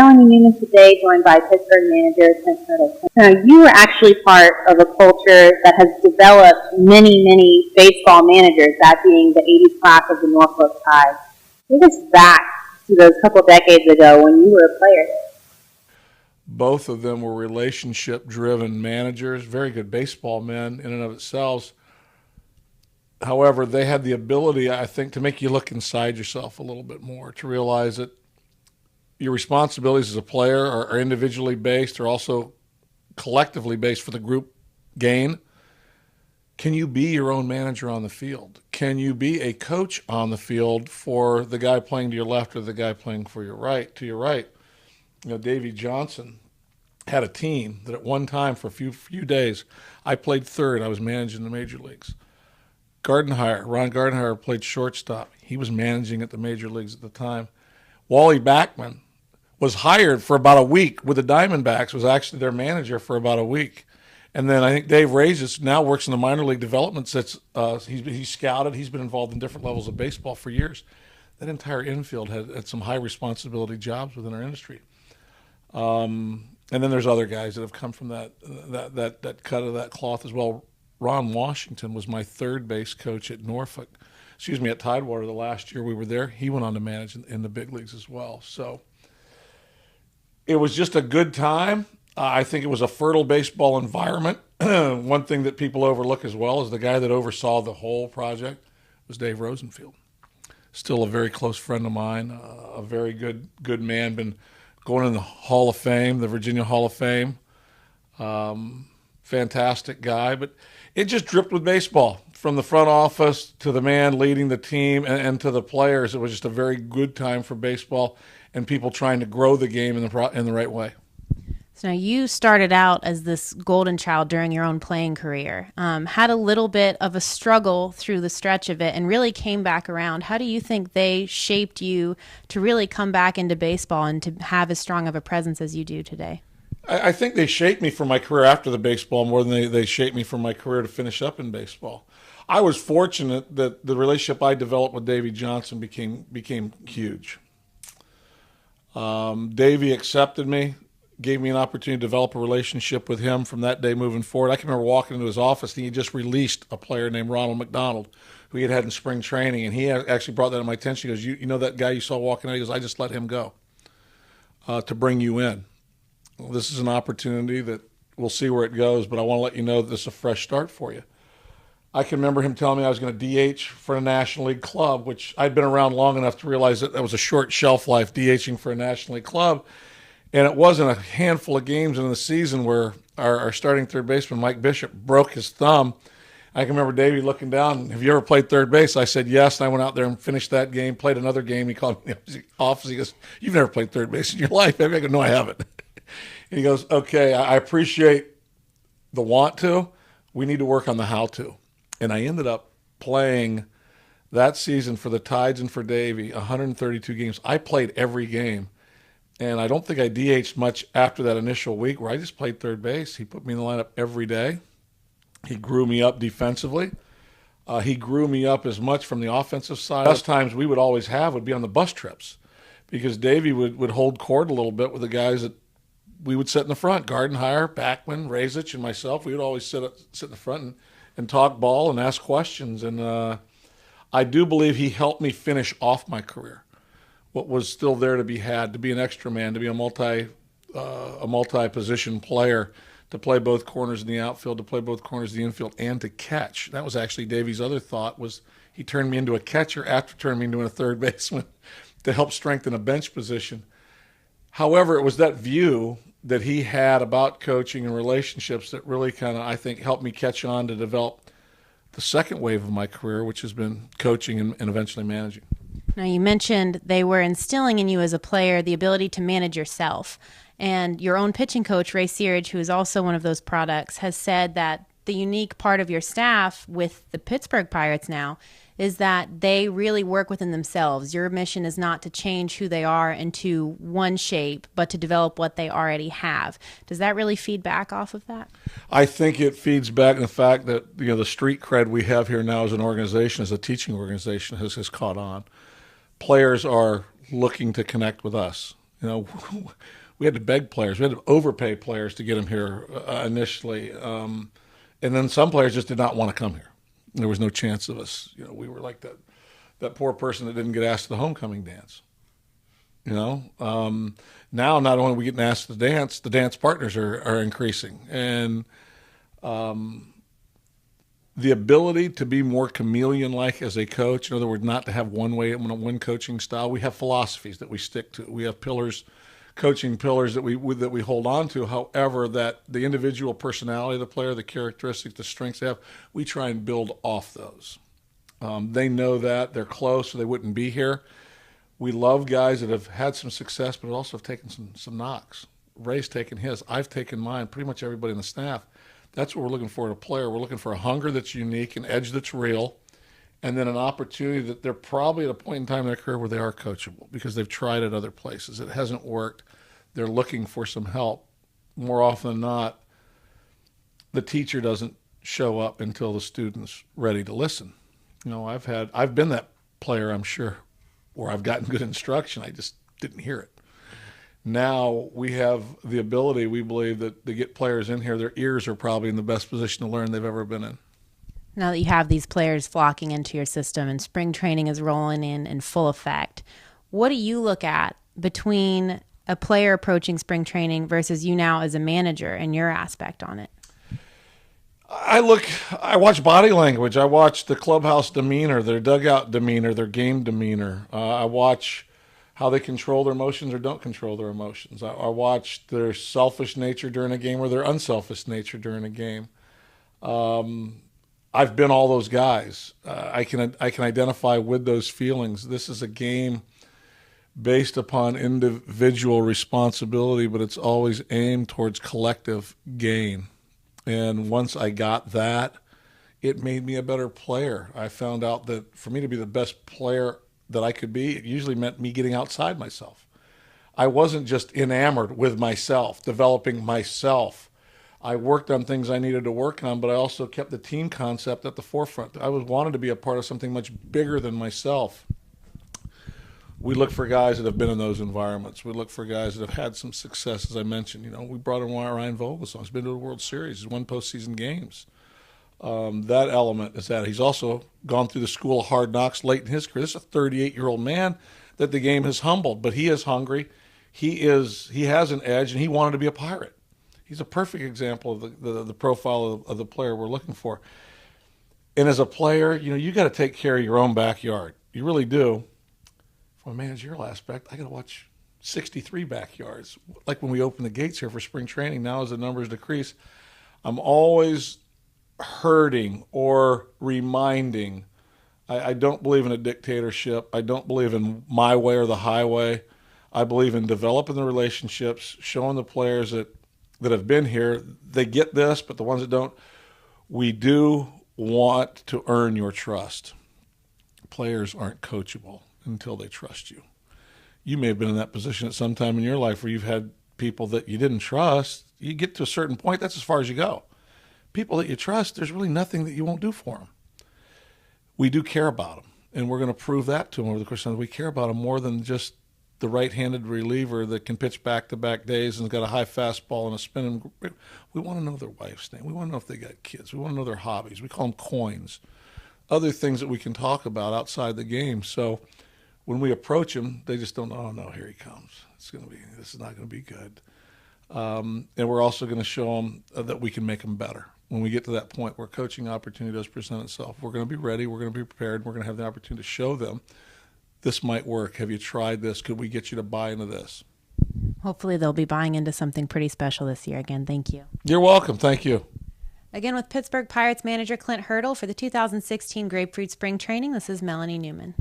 Melanie Newman today, joined by Pittsburgh manager Clint Hurdle. You were actually part of a culture that has developed many, many baseball managers, that being the 80s class of the Norfolk Tides. Take us back to those couple decades ago when you were a player. Both of them were relationship-driven managers, very good baseball men in and of themselves. However, they had the ability, I think, to make you look inside yourself a little bit more, to realize that your responsibilities as a player are individually based, or also collectively based for the group gain. Can you be your own manager on the field? Can you be a coach on the field for the guy playing to your left or the guy playing for your right? To your right, Davey Johnson had a team that at one time for a few days, I played third. I was managing the major leagues. Ron Gardenhire played shortstop. He was managing at the major leagues at the time. Wally Backman was hired for about a week with the Diamondbacks, was actually their manager for about a week. And then I think Dave Reyes now works in the minor league development. He's scouted. He's been involved in different levels of baseball for years. That entire infield had some high responsibility jobs within our industry. And then there's other guys that have come from that cut of that cloth as well. Ron Washington was my third base coach at at Tidewater the last year we were there. He went on to manage in the big leagues as well. So it was just a good time. I think it was a fertile baseball environment. One thing that people overlook as well is the guy that oversaw the whole project was Dave Rosenfield. Still a very close friend of mine, a very good man, been going in the Hall of Fame, the Virginia Hall of Fame. Fantastic guy, but it just dripped with baseball from the front office to the man leading the team and to the players. It was just a very good time for baseball and people trying to grow the game in the right way. So now you started out as this golden child during your own playing career, had a little bit of a struggle through the stretch of it and really came back around. How do you think they shaped you to really come back into baseball and to have as strong of a presence as you do today? I think they shaped me for my career after the baseball more than they shaped me for my career to finish up in baseball. I was fortunate that the relationship I developed with Davey Johnson became huge. Davey accepted me, gave me an opportunity to develop a relationship with him from that day moving forward. I can remember walking into his office, and he had just released a player named Ronald McDonald, who he had in spring training, and he actually brought that to my attention. He goes, you know that guy you saw walking out? He goes, I just let him go to bring you in. Well, this is an opportunity that we'll see where it goes, but I want to let you know that this is a fresh start for you. I can remember him telling me I was going to DH for a National League club, which I'd been around long enough to realize that was a short shelf life, DHing for a National League club. And it wasn't a handful of games in the season where our starting third baseman, Mike Bishop, broke his thumb. I can remember Davey looking down, have you ever played third base? I said yes, and I went out there and finished that game, played another game. He called me off. He goes, you've never played third base in your life, have you? I go, no, I haven't. And he goes, okay, I appreciate the want to. We need to work on the how to. And I ended up playing that season for the Tides and for Davey, 132 games. I played every game. And I don't think I DH'd much after that initial week where I just played third base. He put me in the lineup every day. He grew me up defensively. He grew me up as much from the offensive side. Best times we would always have would be on the bus trips because Davey would hold court a little bit with the guys that we would sit in the front. Gardenhire, Backman, Razich, and myself, we would always sit in the front and talk ball and ask questions. And I do believe he helped me finish off my career. What was still there to be had, to be an extra man, to be a multi-position player, to play both corners in the outfield, to play both corners in the infield, and to catch. That was actually Davey's other thought, was he turned me into a catcher after turning me into a third baseman to help strengthen a bench position. However, it was that view that he had about coaching and relationships that really kind of, I think, helped me catch on to develop the second wave of my career, which has been coaching and eventually managing. Now, you mentioned they were instilling in you as a player the ability to manage yourself. And your own pitching coach, Ray Searage, who is also one of those products, has said that the unique part of your staff with the Pittsburgh Pirates now is that they really work within themselves. Your mission is not to change who they are into one shape, but to develop what they already have. Does that really feed back off of that? I think it feeds back in the fact that the street cred we have here now as an organization, as a teaching organization, has caught on. Players are looking to connect with us. You know, we had to beg players, we had to overpay players to get them here initially, and then some players just did not want to come here. There was no chance of us. You know, we were like that poor person that didn't get asked to the homecoming dance. You know, now not only are we getting asked to the dance partners are increasing, and the ability to be more chameleon-like as a coach. In other words, not to have one coaching style. We have philosophies that we stick to. We have pillars, coaching pillars that we hold on to. However, that the individual personality of the player, the characteristics, the strengths they have, we try and build off those. They know that they're close, so they wouldn't be here. We love guys that have had some success, but also have taken some knocks. Ray's taken his. I've taken mine. Pretty much everybody in the staff. That's what we're looking for in a player. We're looking for a hunger that's unique, an edge that's real, and then an opportunity that they're probably at a point in time in their career where they are coachable because they've tried at other places. It hasn't worked. They're looking for some help. More often than not, the teacher doesn't show up until the student's ready to listen. You know, I've been that player, I'm sure, where I've gotten good instruction. I just didn't hear it. Now we have the ability, we believe, that to get players in here, their ears are probably in the best position to learn they've ever been in. Now that you have these players flocking into your system and spring training is rolling in full effect, what do you look at between a player approaching spring training versus you now as a manager and your aspect on it? I watch body language. I watch the clubhouse demeanor, their dugout demeanor, their game demeanor. I watch how they control their emotions or don't control their emotions. I watch their selfish nature during a game or their unselfish nature during a game. I've been all those guys. I can identify with those feelings. This is a game based upon individual responsibility, but it's always aimed towards collective gain. And once I got that, it made me a better player. I found out that for me to be the best player that I could be, it usually meant me getting outside myself. I wasn't just enamored with myself, developing myself. I worked on things I needed to work on, but I also kept the team concept at the forefront. I wanted to be a part of something much bigger than myself. We look for guys that have been in those environments. We look for guys that have had some success, as I mentioned. You know, we brought in Ryan Vogelsong. He's been to the World Series. He's won postseason games. That element is that he's also gone through the school of hard knocks late in his career. This is a 38-year-old man that the game has humbled, but he is hungry. He has an edge, and he wanted to be a Pirate. He's a perfect example of the profile of the player we're looking for. And as a player, you know, you got to take care of your own backyard. You really do. From a managerial aspect, I got to watch 63 backyards. Like when we open the gates here for spring training, now as the numbers decrease, I'm always hurting or reminding. I don't believe in a dictatorship. I don't believe in my way or the highway. I believe in developing the relationships, showing the players that have been here, they get this, but the ones that don't, we do want to earn your trust. Players aren't coachable until they trust you. You may have been in that position at some time in your life where you've had people that you didn't trust. You get to a certain point, that's as far as you go. People that you trust, there's really nothing that you won't do for them. We do care about them, and we're going to prove that to them over the course of time. We care about them more than just the right-handed reliever that can pitch back-to-back days and has got a high fastball and a spin. We want to know their wife's name. We want to know if they got kids. We want to know their hobbies. We call them coins. Other things that we can talk about outside the game. So when we approach them, they just don't know, oh, no, here he comes. This is not going to be good. And we're also going to show them that we can make them better. When we get to that point where coaching opportunity does present itself, we're going to be ready, we're going to be prepared, we're going to have the opportunity to show them this might work. Have you tried this? Could we get you to buy into this? Hopefully they'll be buying into something pretty special this year. Again, thank you. You're welcome. Thank you. Again, with Pittsburgh Pirates manager Clint Hurdle for the 2016 Grapefruit Spring Training, this is Melanie Newman.